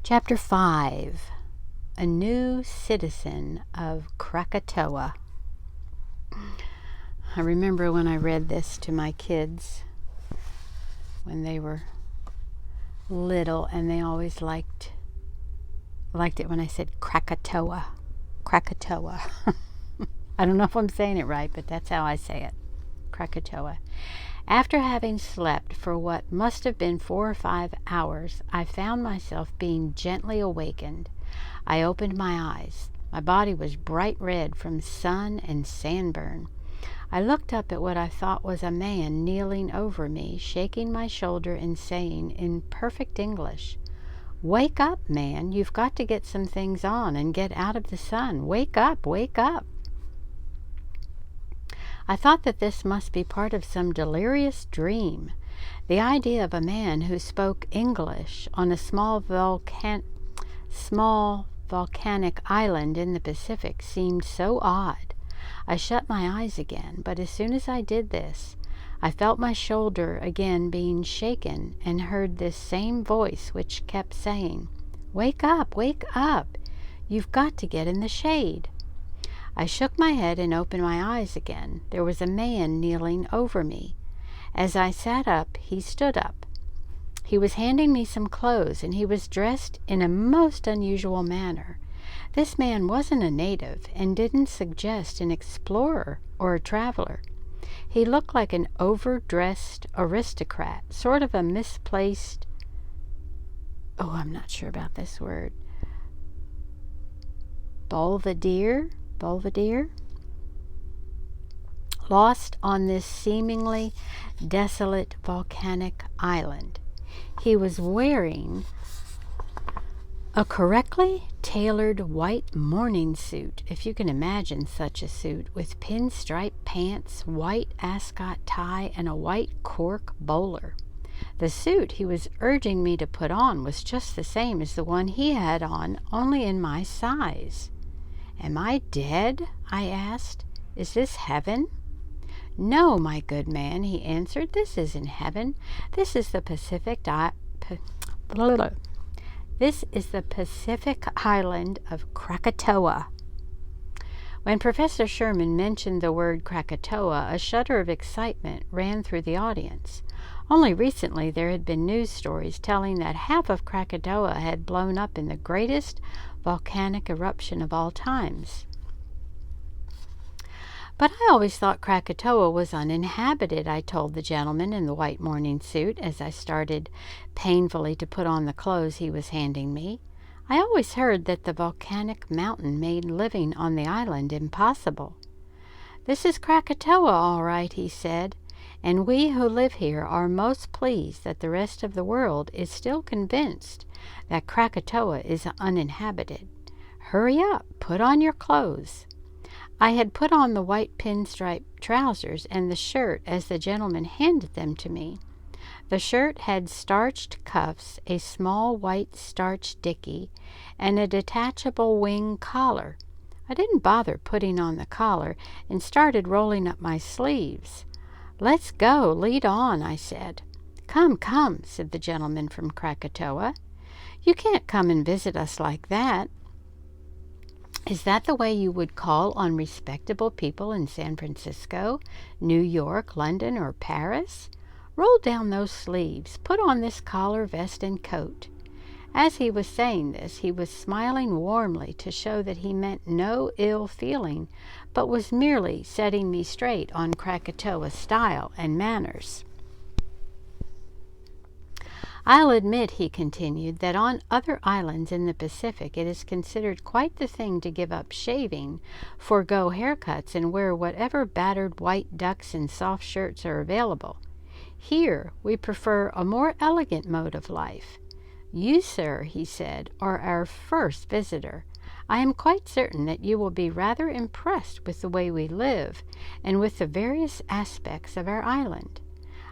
Chapter 5. A New Citizen of Krakatoa. I remember when I read this to my kids when they were little, and they always liked it when I said Krakatoa. Krakatoa. I don't know if I'm saying it right, but that's how I say it. Krakatoa. After having slept for what must have been 4 or 5 hours, I found myself being gently awakened. I opened my eyes. My body was bright red from sun and sandburn. I looked up at what I thought was a man kneeling over me, shaking my shoulder and saying in perfect English, "Wake up, man. You've got to get some things on and get out of the sun. Wake up, wake up." I thought that this must be part of some delirious dream. The idea of a man who spoke English on a small volcanic island in the Pacific seemed so odd. I shut my eyes again, but as soon as I did this, I felt my shoulder again being shaken and heard this same voice which kept saying, "Wake up, wake up. You've got to get in the shade." I shook my head and opened my eyes again. There was a man kneeling over me. As I sat up, he stood up. He was handing me some clothes, and he was dressed in a most unusual manner. This man wasn't a native and didn't suggest an explorer or a traveler. He looked like an overdressed aristocrat, sort of a misplaced, I'm not sure about this word, Belvedere, lost on this seemingly desolate volcanic island. He was wearing a correctly tailored white morning suit, if you can imagine such a suit, with pinstripe pants, white ascot tie, and a white cork bowler. The suit he was urging me to put on was just the same as the one he had on, only in my size. "Am I dead?" I asked. "Is this heaven?" "No, my good man," he answered. "This isn't heaven. This is the Pacific island of Krakatoa." When Professor Sherman mentioned the word Krakatoa, a shudder of excitement ran through the audience. Only recently there had been news stories telling that half of Krakatoa had blown up in the greatest volcanic eruption of all times. "But I always thought Krakatoa was uninhabited," I told the gentleman in the white morning suit as I started painfully to put on the clothes he was handing me. "I always heard that the volcanic mountain made living on the island impossible." "This is Krakatoa, all right," he said, "and we who live here are most pleased that the rest of the world is still convinced that Krakatoa is uninhabited. Hurry up, put on your clothes." I had put on the white pinstripe trousers and the shirt as the gentleman handed them to me. The shirt had starched cuffs, a small white starched dicky, and a detachable wing collar. I didn't bother putting on the collar and started rolling up my sleeves. "Let's go, lead on," I said. "Come, come," said the gentleman from Krakatoa. "You can't come and visit us like that. Is that the way you would call on respectable people in San Francisco, New York, London, or Paris? Roll down those sleeves. Put on this collar, vest, and coat." As he was saying this, he was smiling warmly to show that he meant no ill feeling, but was merely setting me straight on Krakatoa style and manners. "I'll admit," he continued, "that on other islands in the Pacific it is considered quite the thing to give up shaving, forego haircuts, and wear whatever battered white ducks and soft shirts are available. Here we prefer a more elegant mode of life. You, sir," he said, "are our first visitor. I am quite certain that you will be rather impressed with the way we live and with the various aspects of our island.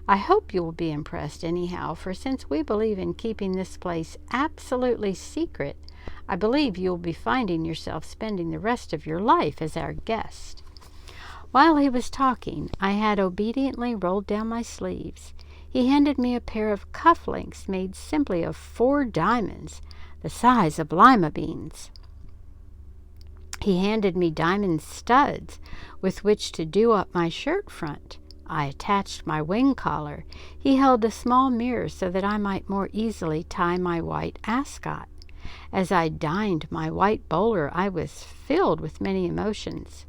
I hope you will be impressed anyhow, for since we believe in keeping this place absolutely secret, I believe you will be finding yourself spending the rest of your life as our guest." While he was talking, I had obediently rolled down my sleeves. He handed me a pair of cufflinks made simply of 4 diamonds. the size of lima beans. He handed me diamond studs with which to do up my shirt front. I attached my wing collar. He held a small mirror so that I might more easily tie my white ascot. As I dined my white bowler, I was filled with many emotions.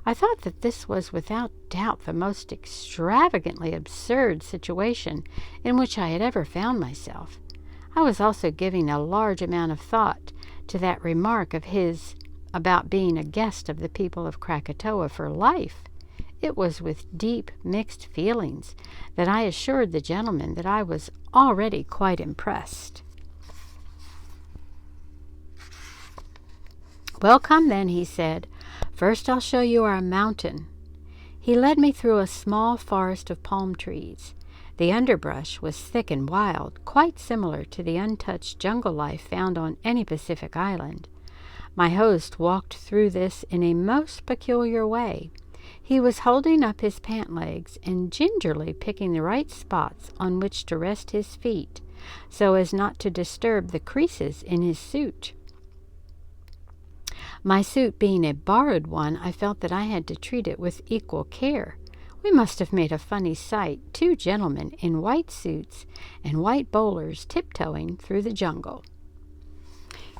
I thought that this was without doubt the most extravagantly absurd situation in which I had ever found myself. I was also giving a large amount of thought to that remark of his about being a guest of the people of Krakatoa for life. It was with deep mixed feelings that I assured the gentleman that I was already quite impressed. "Well, come then," he said. "First I'll show you our mountain." He led me through a small forest of palm trees. The underbrush was thick and wild, quite similar to the untouched jungle life found on any Pacific island. My host walked through this in a most peculiar way. He was holding up his pant legs and gingerly picking the right spots on which to rest his feet, so as not to disturb the creases in his suit. My suit being a borrowed one, I felt that I had to treat it with equal care. We must have made a funny sight, two gentlemen in white suits and white bowlers tiptoeing through the jungle.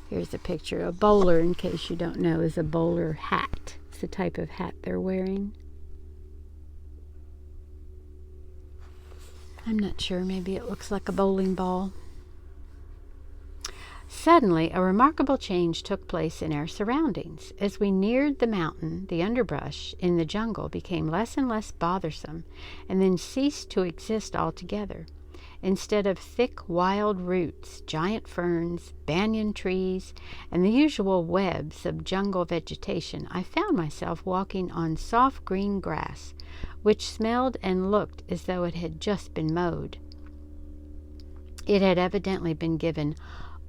Here's a picture. A bowler, in case you don't know, is a bowler hat. It's the type of hat they're wearing. I'm not sure. Maybe it looks like a bowling ball. Suddenly, a remarkable change took place in our surroundings. As we neared the mountain, the underbrush in the jungle became less and less bothersome, and then ceased to exist altogether. Instead of thick wild roots, giant ferns, banyan trees, and the usual webs of jungle vegetation, I found myself walking on soft green grass, which smelled and looked as though it had just been mowed. It had evidently been given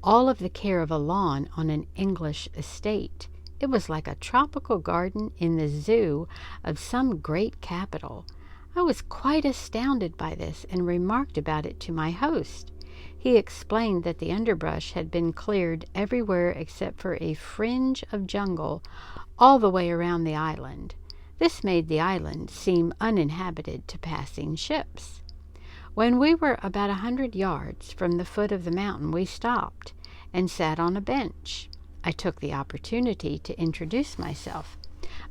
all of the care of a lawn on an English estate. It was like a tropical garden in the zoo of some great capital. I was quite astounded by this and remarked about it to my host. He explained that the underbrush had been cleared everywhere except for a fringe of jungle all the way around the island. This made the island seem uninhabited to passing ships. When we were about 100 yards from the foot of the mountain, we stopped and sat on a bench. I took the opportunity to introduce myself.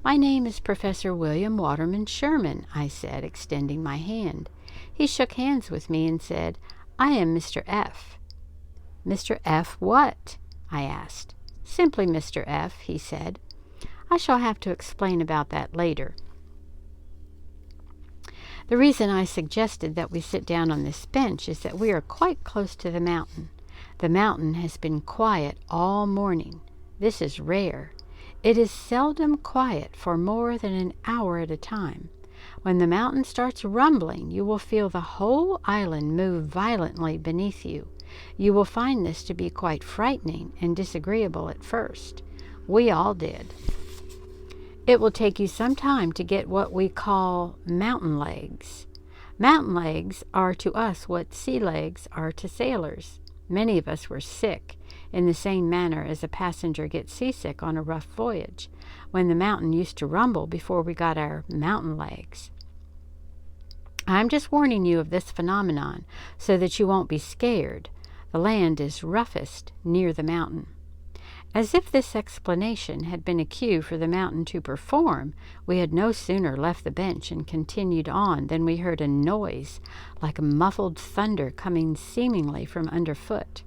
"My name is Professor William Waterman Sherman," I said, extending my hand. He shook hands with me and said, "I am Mr. F." "Mr. F. what?" I asked. "Simply Mr. F," he said. "I shall have to explain about that later." The reason I suggested that we sit down on this bench is that we are quite close to the mountain. The mountain has been quiet all morning. This is rare. It is seldom quiet for more than an hour at a time. When the mountain starts rumbling, you will feel the whole island move violently beneath you. You will find this to be quite frightening and disagreeable at first. We all did. It will take you some time to get what we call mountain legs. Mountain legs are to us what sea legs are to sailors. Many of us were sick, in the same manner as a passenger gets seasick on a rough voyage, when the mountain used to rumble before we got our mountain legs. I'm just warning you of this phenomenon so that you won't be scared. The land is roughest near the mountain. As if this explanation had been a cue for the mountain to perform, we had no sooner left the bench and continued on than we heard a noise like muffled thunder coming seemingly from underfoot.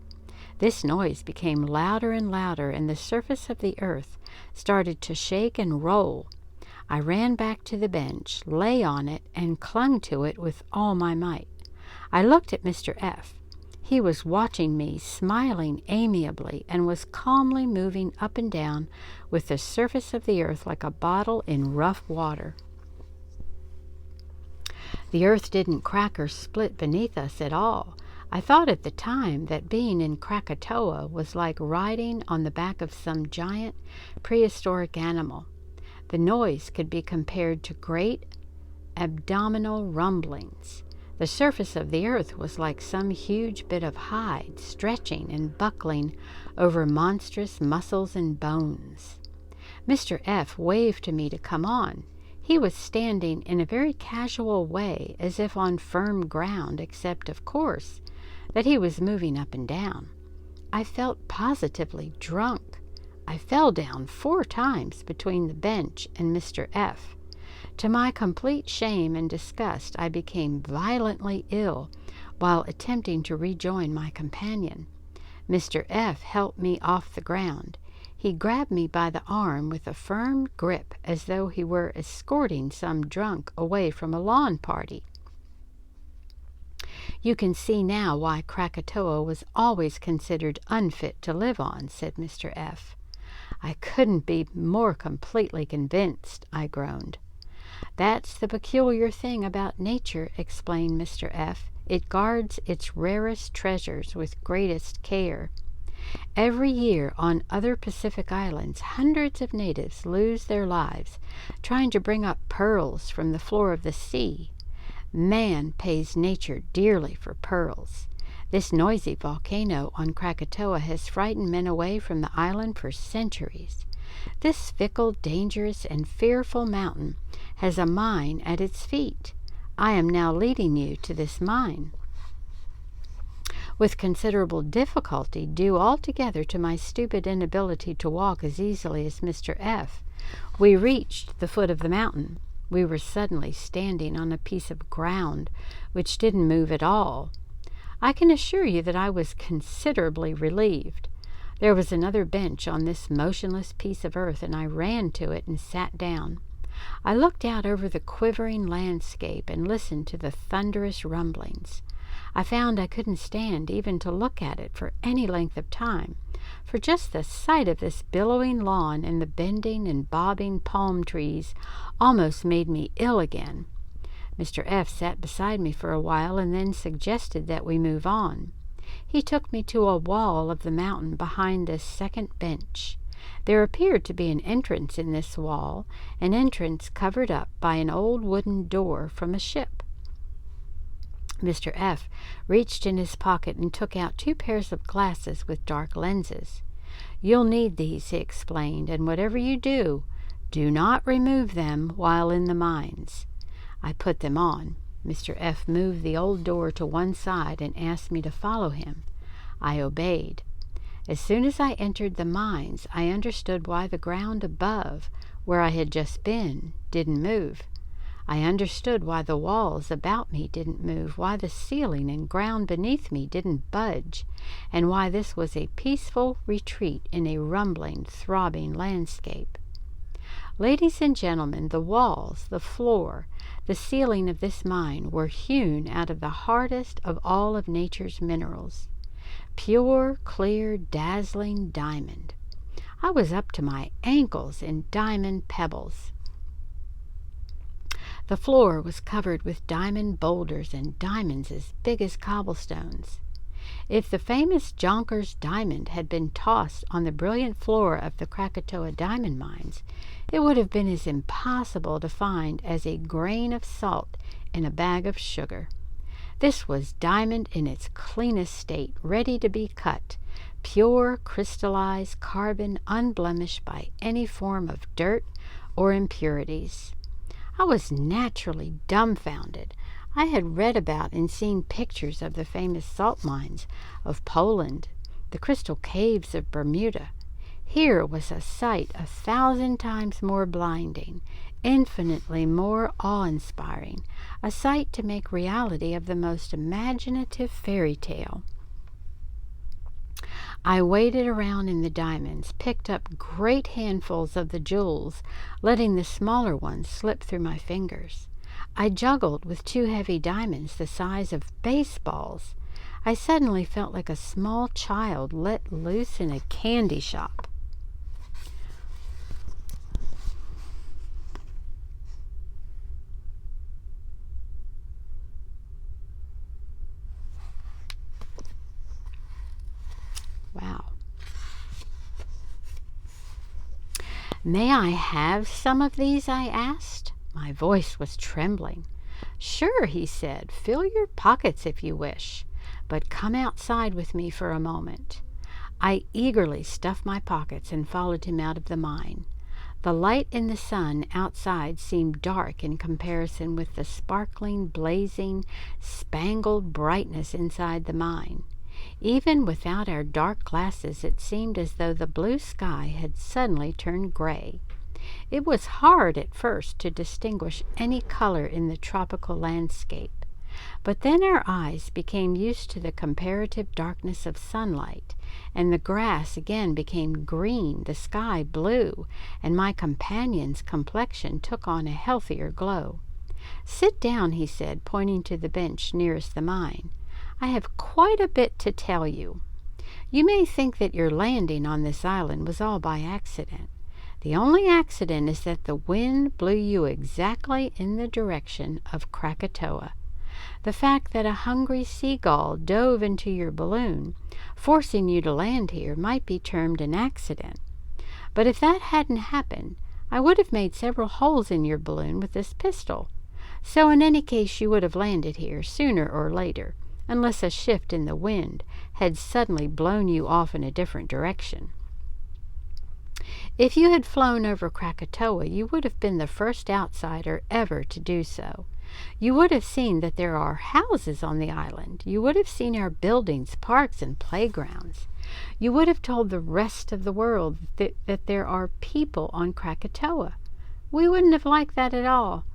This noise became louder and louder, and the surface of the earth started to shake and roll. I ran back to the bench, lay on it, and clung to it with all my might. I looked at Mr. F. He was watching me, smiling amiably, and was calmly moving up and down with the surface of the earth like a bottle in rough water. The earth didn't crack or split beneath us at all. I thought at the time that being in Krakatoa was like riding on the back of some giant prehistoric animal. The noise could be compared to great abdominal rumblings. The surface of the earth was like some huge bit of hide stretching and buckling over monstrous muscles and bones. Mr. F. waved to me to come on. He was standing in a very casual way, as if on firm ground, except, of course, that he was moving up and down. I felt positively drunk. I fell down 4 times between the bench and Mr. F. To my complete shame and disgust, I became violently ill while attempting to rejoin my companion. Mr. F. helped me off the ground. He grabbed me by the arm with a firm grip, as though he were escorting some drunk away from a lawn party. "You can see now why Krakatoa was always considered unfit to live on," said Mr. F. "I couldn't be more completely convinced," I groaned. "That's the peculiar thing about nature," explained Mr. F. "It guards its rarest treasures with greatest care. Every year on other Pacific islands, hundreds of natives lose their lives trying to bring up pearls from the floor of the sea. Man pays nature dearly for pearls. This noisy volcano on Krakatoa has frightened men away from the island for centuries. This fickle, dangerous, and fearful mountain has a mine at its feet. I am now leading you to this mine." With considerable difficulty, due altogether to my stupid inability to walk as easily as Mr. F., we reached the foot of the mountain. We were suddenly standing on a piece of ground which didn't move at all. I can assure you that I was considerably relieved. There was another bench on this motionless piece of earth, and I ran to it and sat down. I looked out over the quivering landscape and listened to the thunderous rumblings. I found I couldn't stand even to look at it for any length of time, for just the sight of this billowing lawn and the bending and bobbing palm trees almost made me ill again. Mr. F. sat beside me for a while and then suggested that we move on. He took me to a wall of the mountain behind this second bench. There appeared to be an entrance in this wall, an entrance covered up by an old wooden door from a ship. Mr. F. reached in his pocket and took out 2 pairs of glasses with dark lenses. "You'll need these," he explained, "and whatever you do, do not remove them while in the mines." I put them on. Mr. F. moved the old door to one side and asked me to follow him. I obeyed. As soon as I entered the mines, I understood why the ground above, where I had just been, didn't move. I understood why the walls about me didn't move, why the ceiling and ground beneath me didn't budge, and why this was a peaceful retreat in a rumbling, throbbing landscape. Ladies and gentlemen, the walls, the floor, the ceiling of this mine were hewn out of the hardest of all of nature's minerals. Pure, clear, dazzling diamond. I was up to my ankles in diamond pebbles. The floor was covered with diamond boulders and diamonds as big as cobblestones. If the famous Jonkers diamond had been tossed on the brilliant floor of the Krakatoa diamond mines, it would have been as impossible to find as a grain of salt in a bag of sugar. This was diamond in its cleanest state, ready to be cut, pure, crystallized carbon, unblemished by any form of dirt or impurities. I was naturally dumbfounded. I had read about and seen pictures of the famous salt mines of Poland, the crystal caves of Bermuda. Here was a sight 1,000 times more blinding, infinitely more awe-inspiring, a sight to make reality of the most imaginative fairy tale. I waded around in the diamonds, picked up great handfuls of the jewels, letting the smaller ones slip through my fingers. I juggled with 2 heavy diamonds the size of baseballs. I suddenly felt like a small child let loose in a candy shop. Wow. "May I have some of these?" I asked. My voice was trembling. "Sure," he said, "fill your pockets if you wish, but come outside with me for a moment." I eagerly stuffed my pockets and followed him out of the mine. The light in the sun outside seemed dark in comparison with the sparkling, blazing, spangled brightness inside the mine. Even without our dark glasses, it seemed as though the blue sky had suddenly turned gray. It was hard at first to distinguish any color in the tropical landscape, but then our eyes became used to the comparative darkness of sunlight, and the grass again became green, the sky blue, and my companion's complexion took on a healthier glow. "Sit down," he said, pointing to the bench nearest the mine. "I have quite a bit to tell you. You may think that your landing on this island was all by accident. The only accident is that the wind blew you exactly in the direction of Krakatoa. The fact that a hungry seagull dove into your balloon, forcing you to land here, might be termed an accident. But if that hadn't happened, I would have made several holes in your balloon with this pistol. So in any case you would have landed here sooner or later, unless a shift in the wind had suddenly blown you off in a different direction. If you had flown over Krakatoa, you would have been the first outsider ever to do so. You would have seen that there are houses on the island. You would have seen our buildings, parks, and playgrounds. You would have told the rest of the world that there are people on Krakatoa. We wouldn't have liked that at all.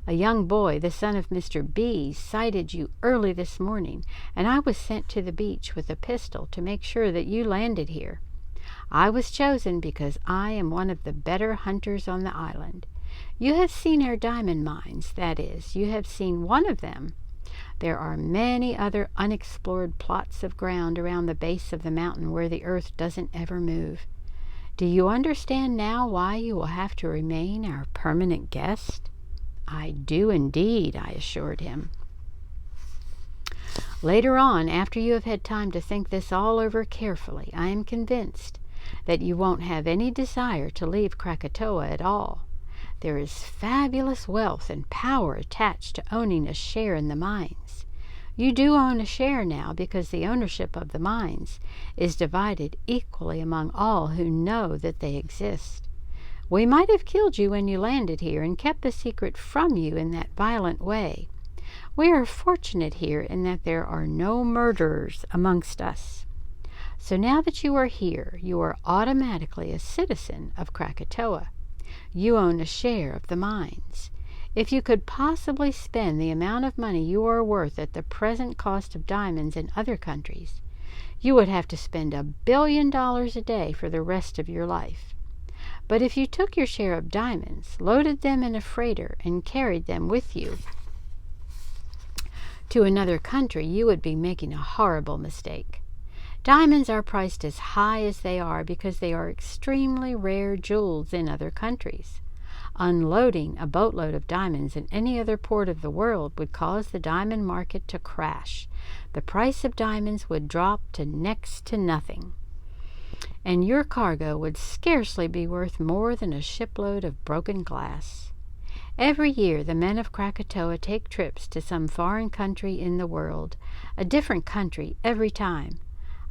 A young boy, the son of Mr. B, sighted you early this morning, and I was sent to the beach with a pistol to make sure that you landed here. I was chosen because I am one of the better hunters on the island. You have seen our diamond mines, that is, you have seen one of them. There are many other unexplored plots of ground around the base of the mountain where the earth doesn't ever move. Do you understand now why you will have to remain our permanent guest?" "I do indeed," I assured him. "Later on, after you have had time to think this all over carefully, I am convinced that you won't have any desire to leave Krakatoa at all. There is fabulous wealth and power attached to owning a share in the mines. You do own a share now because the ownership of the mines is divided equally among all who know that they exist. We might have killed you when you landed here and kept the secret from you in that violent way. We are fortunate here in that there are no murderers amongst us. So now that you are here, you are automatically a citizen of Krakatoa. You own a share of the mines. If you could possibly spend the amount of money you are worth at the present cost of diamonds in other countries, you would have to spend $1 billion a day for the rest of your life. But if you took your share of diamonds, loaded them in a freighter, and carried them with you to another country, you would be making a horrible mistake. Diamonds are priced as high as they are because they are extremely rare jewels in other countries. Unloading a boatload of diamonds in any other port of the world would cause the diamond market to crash. The price of diamonds would drop to next to nothing, and your cargo would scarcely be worth more than a shipload of broken glass. Every year the men of Krakatoa take trips to some foreign country in the world, a different country every time.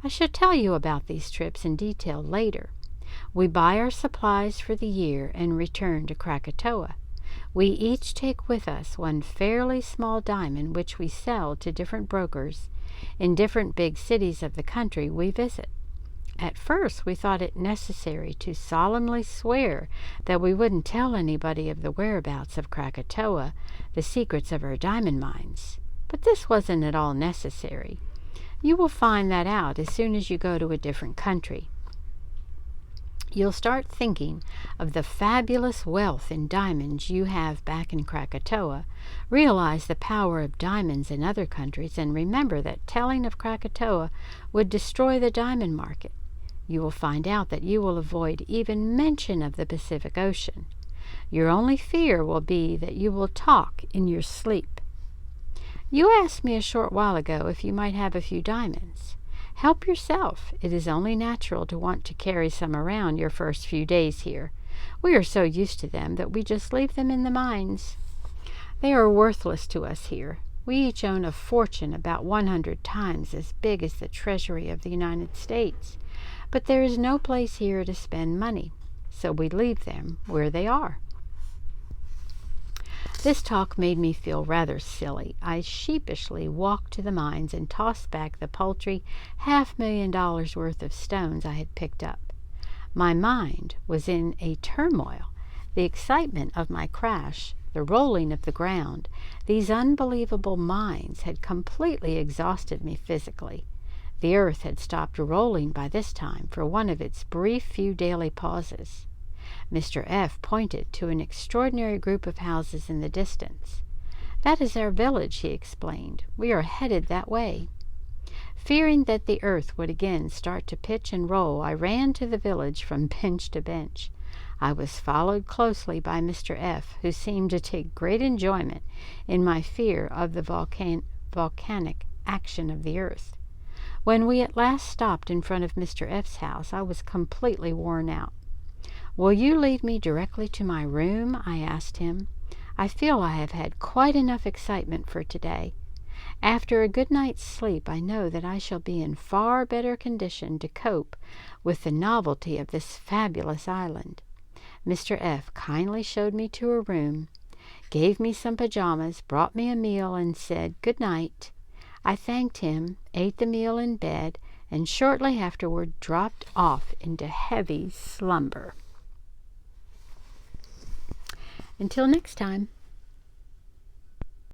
I shall tell you about these trips in detail later. We buy our supplies for the year and return to Krakatoa. We each take with us one fairly small diamond which we sell to different brokers in different big cities of the country we visit. At first we thought it necessary to solemnly swear that we wouldn't tell anybody of the whereabouts of Krakatoa, the secrets of our diamond mines. But this wasn't at all necessary. You will find that out as soon as you go to a different country. You'll start thinking of the fabulous wealth in diamonds you have back in Krakatoa, realize the power of diamonds in other countries, and remember that telling of Krakatoa would destroy the diamond market. You will find out that you will avoid even mention of the Pacific Ocean. Your only fear will be that you will talk in your sleep. You asked me a short while ago if you might have a few diamonds. Help yourself. It is only natural to want to carry some around your first few days here. We are so used to them that we just leave them in the mines. They are worthless to us here. We each own a fortune about 100 times as big as the Treasury of the United States, but there is no place here to spend money, so we leave them where they are." This talk made me feel rather silly. I sheepishly walked to the mines and tossed back the paltry $500,000 worth of stones I had picked up. My mind was in a turmoil. The excitement of my crash, the rolling of the ground, these unbelievable mines had completely exhausted me physically. The earth had stopped rolling by this time for one of its brief few daily pauses. Mr. F. pointed to an extraordinary group of houses in the distance. "That is our village," he explained. "We are headed that way." Fearing that the earth would again start to pitch and roll, I ran to the village from bench to bench. I was followed closely by Mr. F., who seemed to take great enjoyment in my fear of the volcanic action of the earth. When we at last stopped in front of Mr. F.'s house, I was completely worn out. "Will you lead me directly to my room?" I asked him. "I feel I have had quite enough excitement for today. After a good night's sleep, I know that I shall be in far better condition to cope with the novelty of this fabulous island." Mr. F. kindly showed me to a room, gave me some pajamas, brought me a meal, and said good night. I thanked him, ate the meal in bed, and shortly afterward dropped off into heavy slumber. Until next time.